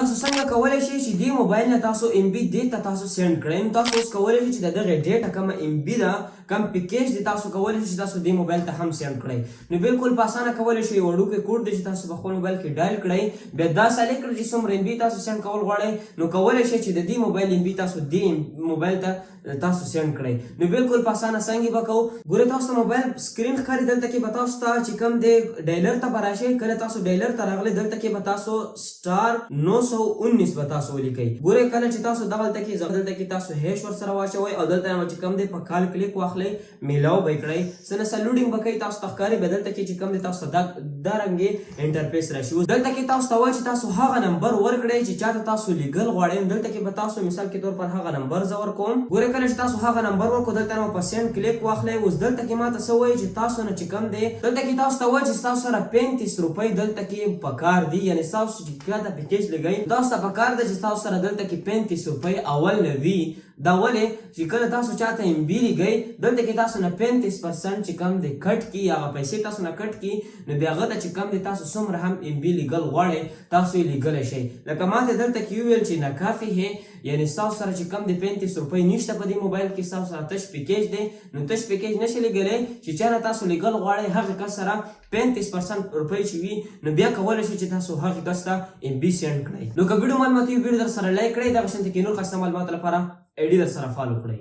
تاسو څنګه کولای شئ چې دې موبایل نه تاسو ام بي دې ته تاسو سند کړئ. تاسو اوس کولای شئ چې دغه ډیټا کومه ام بي ده کم پیکیج دی تاسو کولای شئ چې تاسو دې موبایل ته هم سند کړئ. نو بالکل په اسانه کولای شئ وړوکی کوډ دی چې تاسو په خپل موبایل کې ډایل کړئ، بیا دا سلیکټ کړئ چې څومره ام بي تاسو سند کول غواړئ. نو کولای شئ چې د دې موبایل ام بي تاسو دې موبایل ته تاسو سند کړئ. نو بالکل په اسانه څنګه به کوو، ګوره تاسو موبایل سکرین ښکاري، دلته کې به تاسو ته چې کوم دی ډایلر ته به راشئ. کله تاسو ډایلر ته راغلئ دلته کې به تاسو *919 به تاسو ولیکئ. ګوره کله چې تاسو دلته کې تاسو هیش ورسره واچوئ او دلته چې کوم دی په کال کلیک واخلئ، میلاو به کړئ، څه نه څه لوډینګ به کوي، تاسو ته ښکاري به دلته کې چې کوم دی تاسو دا رنګې انټرفیس راشي. دلته کې تاسو ته وایي چې تاسو هغه نمبر ورکړئ چې چاته تاسو لیږل غواړئ. دلته کې به تاسو مثال کې طور پر هغه نمبر زه ورکوم. ګوره کله چې تاسو هغه نمبر ورکړو دلته نه په سند کلیک واخلئ. اوس دلته کې ماته څه وایي چې تاسو نه چې کوم دی دلته کې تاسو ته وایي چې تاسو سره 35 روپۍ دلته کې پکار دي، یعنی تاسو چې کله پیکیج لګئ تاسو ته پکار ده چې تاسو سره دلته کې 35 روپۍ اول نه وي. دا ولې چې کله تاسو چاته ام بي لګئ دلته کې تاسو نه 35% چې کم دی کټ کی، هغه پیسې تاسو نه کټ کی، نو بیا هغه ته چې کم دی تاسو څومره هم ام بي لګل غواړئ تاسو یې لګلی شئ. لکه ماته دلته کې وویل چې ناکافي ہے، یعنی تاسو سره چې کم دی 35 روپۍ نشته په دې موبایل کې، تاسو سره تش پیکیج دی، نو تش پیکیج نشئ لګلی. چې چا نه تاسو لګل غواړئ هغه کس سره 35% روپۍ چې وي، نو بیا کولی شئ چې تاسو هغه کس ته ام بي سینډ کړئ. نو که ویډیو معلوماتي ویډیو در سره لایک کړئ، دغه شانتې کې نور خاصه معلومات لپاره ایډي در سره فالو کړئ.